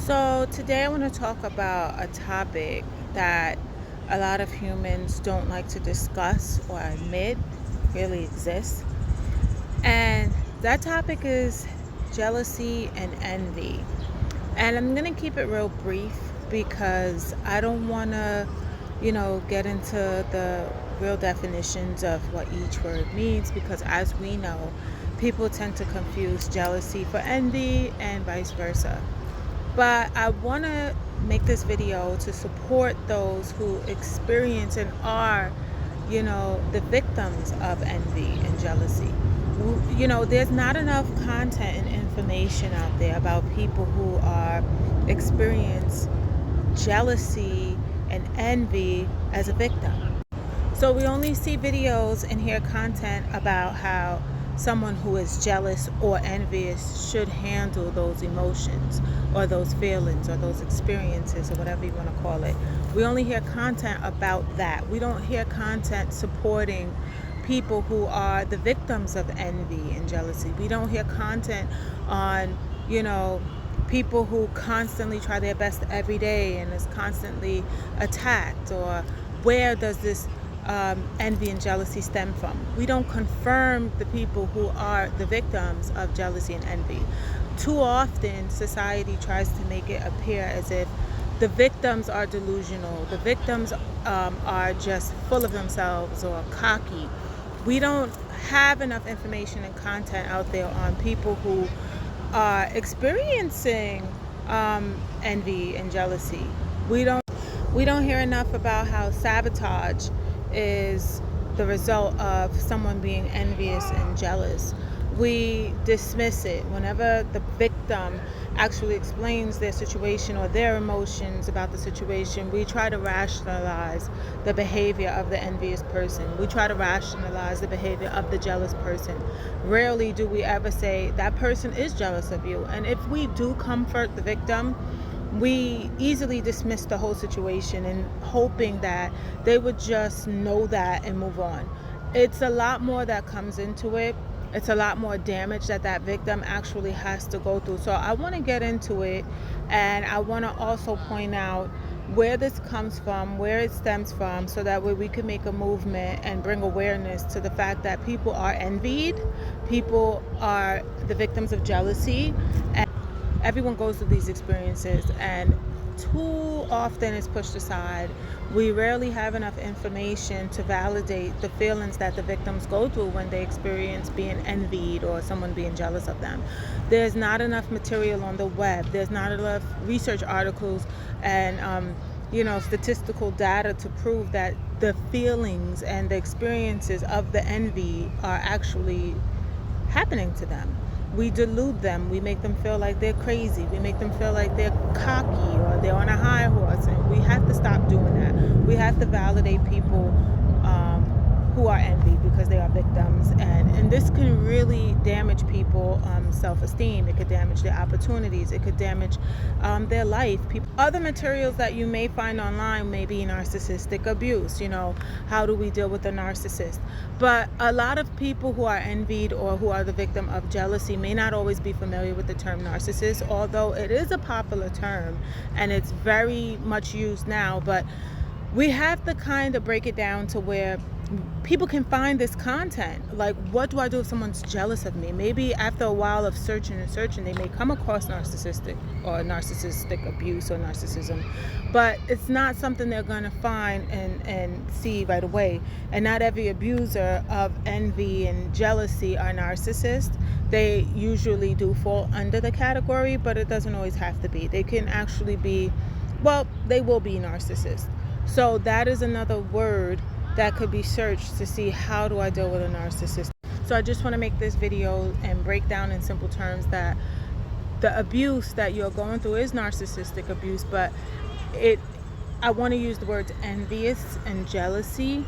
So, today I want to talk about a topic that a lot of humans don't like to discuss or admit really exists. And that topic is jealousy and envy. And I'm going to keep it real brief because I don't want to, get into the real definitions of what each word means because as we know, people tend to confuse jealousy for envy and vice versa. But I want to make this video to support those who experience and are, the victims of envy and jealousy. There's not enough content and information out there about people who are experience jealousy and envy as a victim. So we only see videos and hear content about how someone who is jealous or envious should handle those emotions or those feelings or those experiences or whatever you want to call it. We only hear content about that. We don't hear content supporting people who are the victims of envy and jealousy. We don't hear content on, people who constantly try their best every day and is constantly attacked, or where does this envy and jealousy stem from. We don't confirm the people who are the victims of jealousy and envy. Too often, society tries to make it appear as if the victims are delusional, the victims are just full of themselves or cocky. We don't have enough information and content out there on people who are experiencing envy and jealousy. We don't hear enough about how sabotage is the result of someone being envious and jealous. We dismiss it whenever the victim actually explains their situation or their emotions about the situation. We try to rationalize the behavior of the envious person. We try to rationalize the behavior of the jealous person. Rarely do we ever say that person is jealous of you. And if we do comfort the victim, we easily dismiss the whole situation and hoping that they would just know that and move on. It's a lot more that comes into it. It's a lot more damage that victim actually has to go through. So I want to get into it, and I want to also point out where this comes from, where it stems from, so that way we can make a movement and bring awareness to the fact that people are envied, people are the victims of jealousy, and everyone goes through these experiences, and too often it's pushed aside. We rarely have enough information to validate the feelings that the victims go through when they experience being envied or someone being jealous of them. There's not enough material on the web. There's not enough research articles and statistical data to prove that the feelings and the experiences of the envy are actually happening to them. We delude them. We make them feel like they're crazy. We make them feel like they're cocky or they're on a high horse. And we have to stop doing that. We have to validate people who are envied because they are victims. And this can really damage people's self-esteem. It could damage their opportunities. It could damage their life. Other materials that you may find online may be narcissistic abuse. How do we deal with a narcissist? But a lot of people who are envied or who are the victim of jealousy may not always be familiar with the term narcissist, although it is a popular term and it's very much used now. But we have to kind of break it down to where people can find this content. Like, what do I do if someone's jealous of me? Maybe after a while of searching and searching, they may come across narcissistic abuse or narcissism, but it's not something they're going to find and see right away. And not every abuser of envy and jealousy are narcissists. They usually do fall under the category, but it doesn't always have to be. They can actually be, they will be narcissists. So that is another word that could be searched to see, how do I deal with a narcissist. So I just want to make this video and break down in simple terms that the abuse that you're going through is narcissistic abuse, but I want to use the words envious and jealousy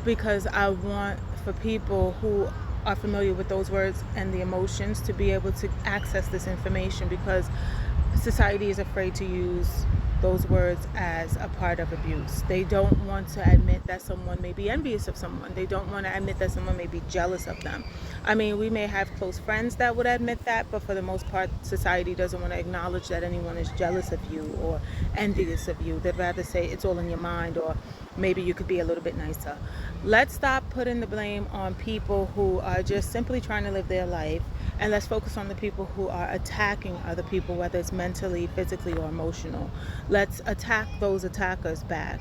because I want for people who are familiar with those words and the emotions to be able to access this information, because society is afraid to use those words as a part of abuse. They don't want to admit that someone may be envious of someone. They don't want to admit that someone may be jealous of them. I mean, we may have close friends that would admit that, but for the most part, society doesn't want to acknowledge that anyone is jealous of you or envious of you. They'd rather say it's all in your mind, or maybe you could be a little bit nicer. Let's stop putting the blame on people who are just simply trying to live their life, and let's focus on the people who are attacking other people, whether it's mentally, physically, or emotional. Let's attack those attackers back.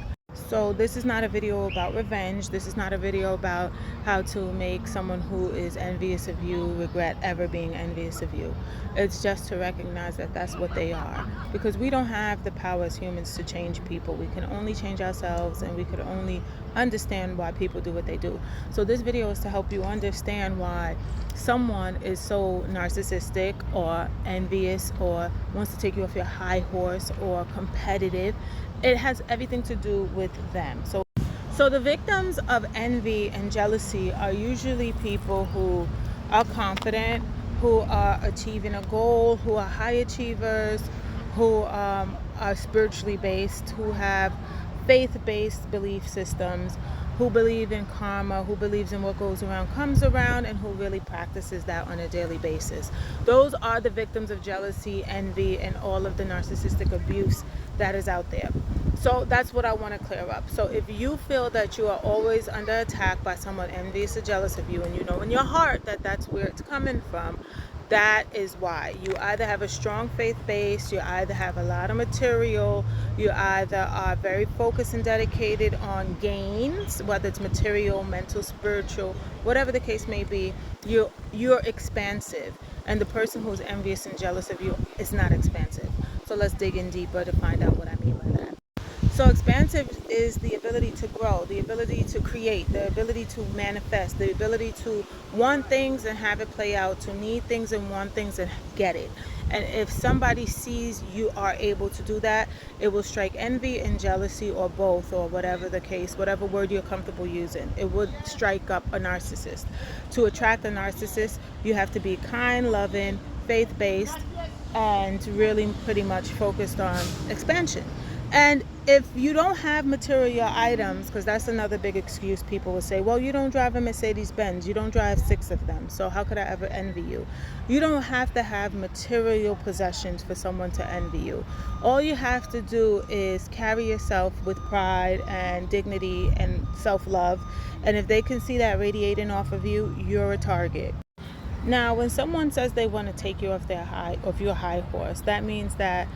So this is not a video about revenge. This is not a video about how to make someone who is envious of you regret ever being envious of you. It's just to recognize that that's what they are, because we don't have the power as humans to change people. We can only change ourselves, and we could only understand why people do what they do. So this video is to help you understand why someone is so narcissistic or envious or wants to take you off your high horse or competitive. It has everything to do with them. So the victims of envy and jealousy are usually people who are confident, who are achieving a goal, who are high achievers, who are spiritually based, who have faith-based belief systems, who believe in karma, who believes in what goes around comes around, and who really practices that on a daily basis. Those are the victims of jealousy, envy, and all of the narcissistic abuse that is out there. So that's what I want to clear up. So if you feel that you are always under attack by someone envious or jealous of you, and you know in your heart that that's where it's coming from, that is why. You either have a strong faith base, you either have a lot of material, you either are very focused and dedicated on gains, whether it's material, mental, spiritual, whatever the case may be. You're expansive, and the person who's envious and jealous of you is not expansive. So let's dig in deeper to find out what I mean by that. So expansive is the ability to grow, the ability to create, the ability to manifest, the ability to want things and have it play out, to need things and want things and get it. And if somebody sees you are able to do that, it will strike envy and jealousy, or both, or whatever the case, whatever word you're comfortable using. It would strike up a narcissist. To attract a narcissist, you have to be kind, loving, faith-based, and really pretty much focused on expansion. And if you don't have material items, because that's another big excuse people will say, well, you don't drive a Mercedes-Benz, you don't drive 6 of them, so how could I ever envy you? You don't have to have material possessions for someone to envy you. All you have to do is carry yourself with pride and dignity and self-love, and if they can see that radiating off of you, you're a target. Now, when someone says they want to take you off your high horse, that means that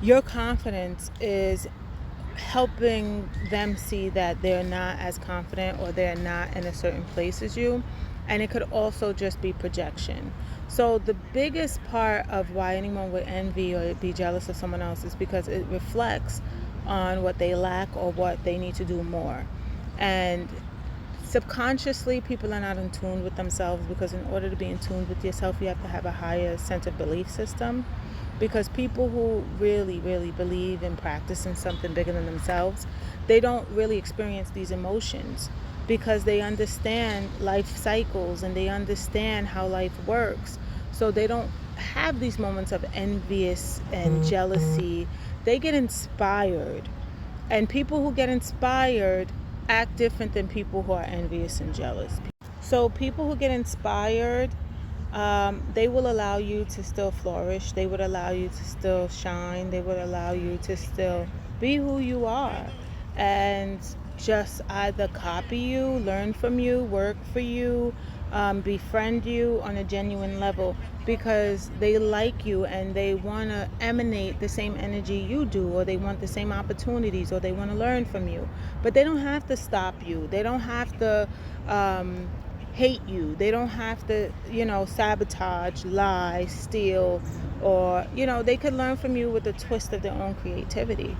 your confidence is helping them see that they're not as confident, or they're not in a certain place as you. And it could also just be projection. So the biggest part of why anyone would envy or be jealous of someone else is because it reflects on what they lack or what they need to do more. And subconsciously, people are not in tune with themselves, because in order to be in tune with yourself, you have to have a higher sense of belief system. Because people who really, really believe and practice in something bigger than themselves, they don't really experience these emotions, because they understand life cycles and they understand how life works. So they don't have these moments of envious and jealousy. They get inspired. And people who get inspired act different than people who are envious and jealous. So people who get inspired, they will allow you to still flourish. They would allow you to still shine. They would allow you to still be who you are, and just either copy you, learn from you, work for you, befriend you on a genuine level, because they like you and they want to emanate the same energy you do, or they want the same opportunities, or they want to learn from you. But they don't have to stop you. They don't have to hate you. They don't have to, sabotage, lie, steal, or, they could learn from you with a twist of their own creativity.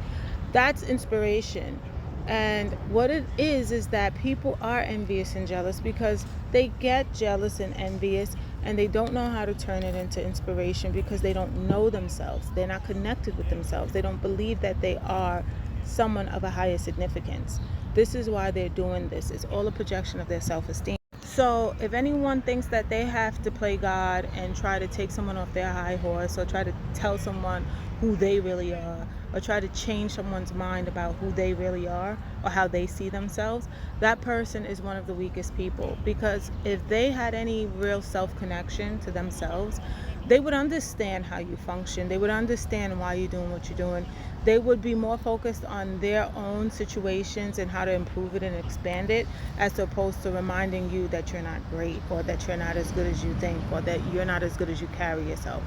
That's inspiration. And what it is that people are envious and jealous because they get jealous and envious, and they don't know how to turn it into inspiration, because they don't know themselves. They're not connected with themselves. They don't believe that they are someone of a higher significance. This is why they're doing this. It's all a projection of their self-esteem. So if anyone thinks that they have to play God and try to take someone off their high horse, or try to tell someone who they really are, or try to change someone's mind about who they really are or how they see themselves, that person is one of the weakest people. Because if they had any real self-connection to themselves, they would understand how you function. They would understand why you're doing what you're doing. They would be more focused on their own situations and how to improve it and expand it, as opposed to reminding you that you're not great, or that you're not as good as you think, or that you're not as good as you carry yourself.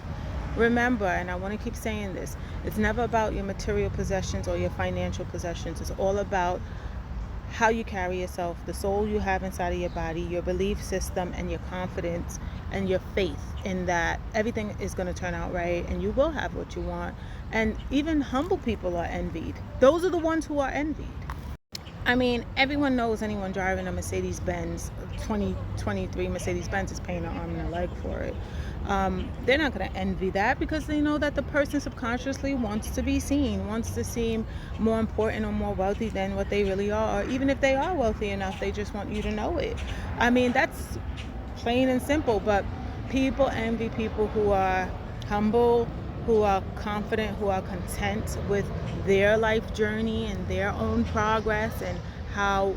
Remember, and I want to keep saying this, it's never about your material possessions or your financial possessions. It's all about how you carry yourself, the soul you have inside of your body, your belief system, and your confidence and your faith in that everything is going to turn out right and you will have what you want. And even humble people are envied. Those are the ones who are envied. I mean, everyone knows anyone driving a Mercedes-Benz, 2023 Mercedes-Benz is paying an arm and a leg for it. They're not going to envy that, because they know that the person subconsciously wants to be seen, wants to seem more important or more wealthy than what they really are. Or even if they are wealthy enough, they just want you to know it. I mean, that's plain and simple. But people envy people who are humble, who are confident, who are content with their life journey and their own progress and how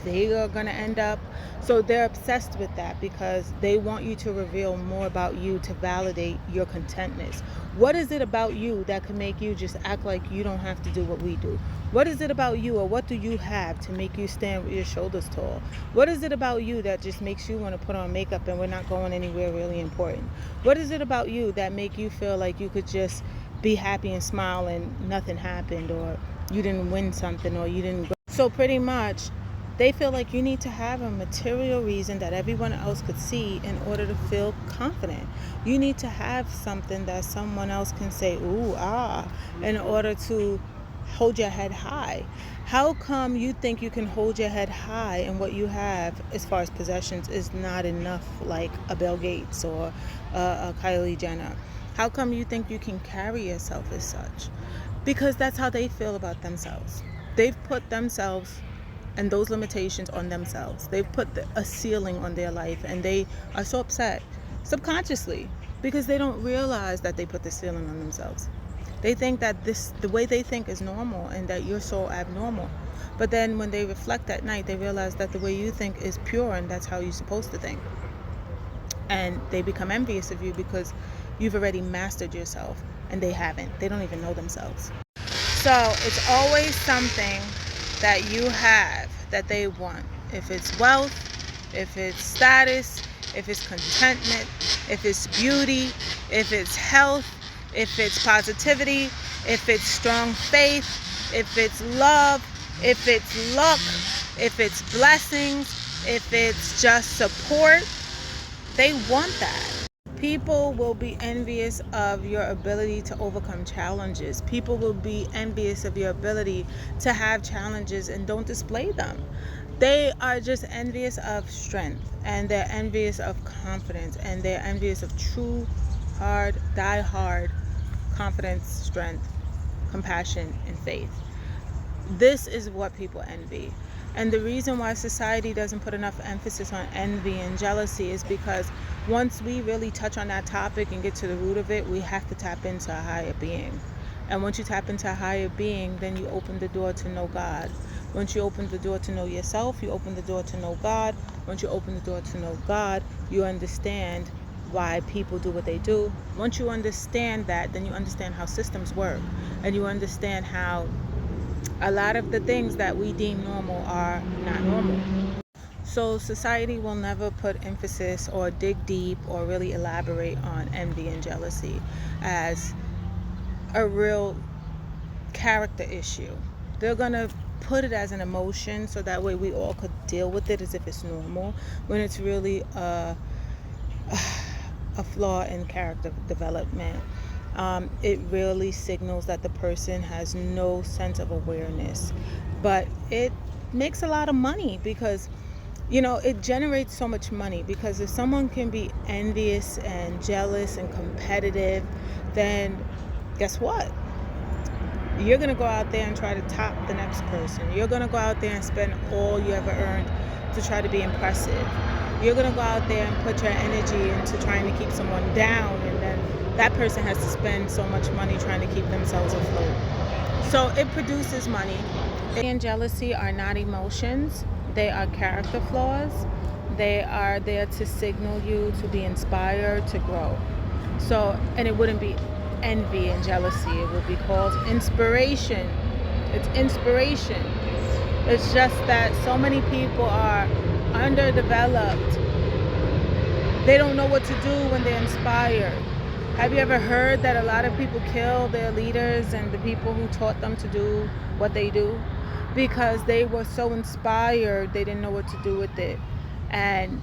they are going to end up. So they're obsessed with that because they want you to reveal more about you to validate your contentness. What is it about you that can make you just act like you don't have to do what we do? What is it about you, or what do you have to make you stand with your shoulders tall? What is it about you that just makes you want to put on makeup and we're not going anywhere really important? What is it about you that make you feel like you could just be happy and smile and nothing happened, or you didn't win something, or you didn't go? So pretty much they feel like you need to have a material reason that everyone else could see in order to feel confident. You need to have something that someone else can say, ooh, ah, in order to hold your head high. How come you think you can hold your head high and what you have as far as possessions is not enough, like a Bill Gates or a Kylie Jenner? How come you think you can carry yourself as such? Because that's how they feel about themselves. They've put themselves and those limitations on themselves. They've put a ceiling on their life, and they are so upset subconsciously because they don't realize that they put the ceiling on themselves. They think that the way they think is normal and that you're so abnormal. But then when they reflect at night, they realize that the way you think is pure and that's how you're supposed to think. And they become envious of you because you've already mastered yourself and they haven't. They don't even know themselves. So it's always something that you have that they want. If it's wealth, if it's status, if it's contentment, if it's beauty, if it's health, if it's positivity, if it's strong faith, if it's love, if it's luck, if it's blessings, if it's just support, they want that. People will be envious of your ability to overcome challenges. People will be envious of your ability to have challenges and don't display them. They are just envious of strength, and they're envious of confidence, and they're envious of true, hard, die-hard confidence, strength, compassion, and faith. This is what people envy. And the reason why society doesn't put enough emphasis on envy and jealousy is because once we really touch on that topic and get to the root of it, we have to tap into a higher being. And once you tap into a higher being, then you open the door to know God. Once you open the door to know yourself, you open the door to know God. Once you open the door to know God, you understand why people do what they do. Once you understand that, then you understand how systems work. And you understand how a lot of the things that we deem normal are not normal. So society will never put emphasis or dig deep or really elaborate on envy and jealousy as a real character issue. They're going to put it as an emotion so that way we all could deal with it as if it's normal, when it's really a flaw in character development. It really signals that the person has no sense of awareness. But it makes a lot of money because, it generates so much money, because if someone can be envious and jealous and competitive, then guess what? You're going to go out there and try to top the next person. You're going to go out there and spend all you ever earned to try to be impressive. You're going to go out there and put your energy into trying to keep someone down, and then that person has to spend so much money trying to keep themselves afloat. So it produces money. Envy and jealousy are not emotions. They are character flaws. They are there to signal you to be inspired, to grow. So, and it wouldn't be envy and jealousy. It would be called inspiration. It's inspiration. It's just that so many people are underdeveloped. They don't know what to do when they're inspired. Have you ever heard that a lot of people kill their leaders and the people who taught them to do what they do? Because they were so inspired, they didn't know what to do with it. And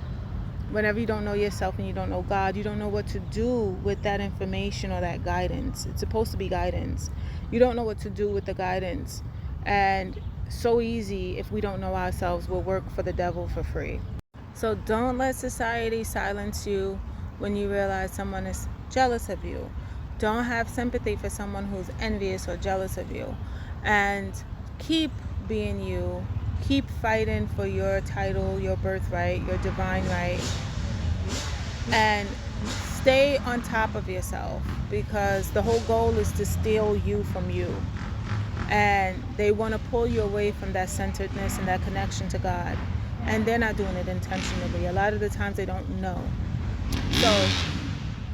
whenever you don't know yourself and you don't know God, you don't know what to do with that information or that guidance. It's supposed to be guidance. You don't know what to do with the guidance. And so easy, if we don't know ourselves, we'll work for the devil for free. So don't let society silence you when you realize someone is jealous of you. Don't have sympathy for someone who's envious or jealous of you. And keep being you. Keep fighting for your title, your birthright, your divine right. And stay on top of yourself, because the whole goal is to steal you from you. And they want to pull you away from that centeredness and that connection to God. And they're not doing it intentionally. A lot of the times they don't know. So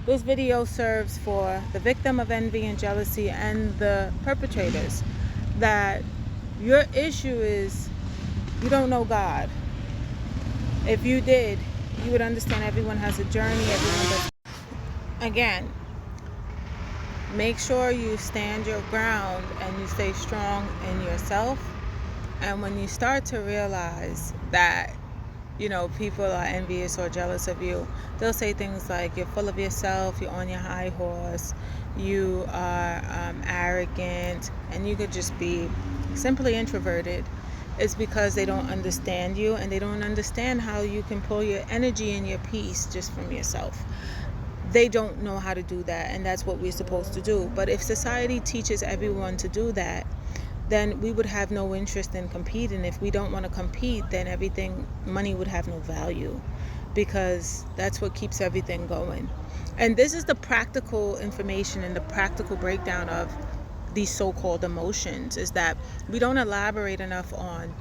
this video serves for the victim of envy and jealousy and the perpetrators, that your issue is you don't know God. If you did, you would understand everyone has a journey. Again, make sure you stand your ground and you stay strong in yourself. And when you start to realize that, people are envious or jealous of you, they'll say things like, you're full of yourself, you're on your high horse, you are arrogant, and you could just be simply introverted. It's because they don't understand you, and they don't understand how you can pull your energy and your peace just from yourself. They don't know how to do that, and that's what we're supposed to do. But if society teaches everyone to do that, then we would have no interest in competing. If we don't want to compete, then money would have no value, because that's what keeps everything going. And this is the practical information and the practical breakdown of these so-called emotions, is that we don't elaborate enough on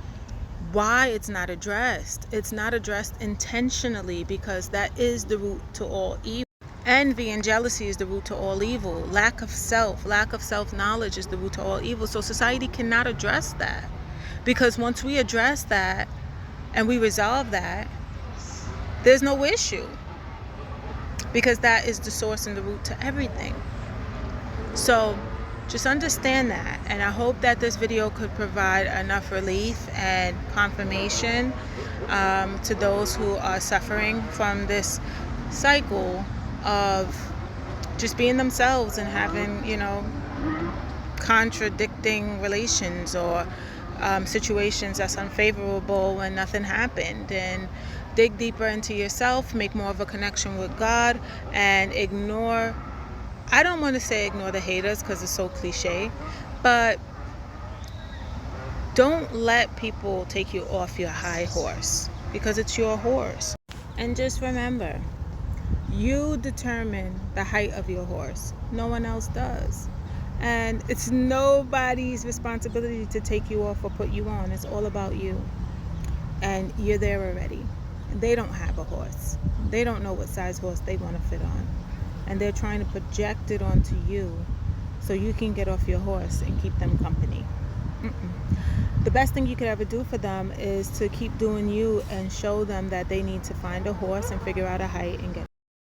why it's not addressed. It's not addressed intentionally, because that is the root to all evil. Envy and jealousy is the root to all evil. Lack of self-knowledge is the root to all evil. So society cannot address that, because once we address that and we resolve that, there's no issue, because that is the source and the root to everything. So just understand that, and I hope that this video could provide enough relief and confirmation to those who are suffering from this cycle of just being themselves and having, contradicting relations or situations that's unfavorable when nothing happened. And dig deeper into yourself, make more of a connection with God, and I don't want to say ignore the haters, because it's so cliche, but don't let people take you off your high horse, because it's your horse. And just remember, you determine the height of your horse. No one else does. And it's nobody's responsibility to take you off or put you on. It's all about you. And you're there already. They don't have a horse. They don't know what size horse they want to fit on. And they're trying to project it onto you so you can get off your horse and keep them company. The best thing you could ever do for them is to keep doing you and show them that they need to find a horse and figure out a height and get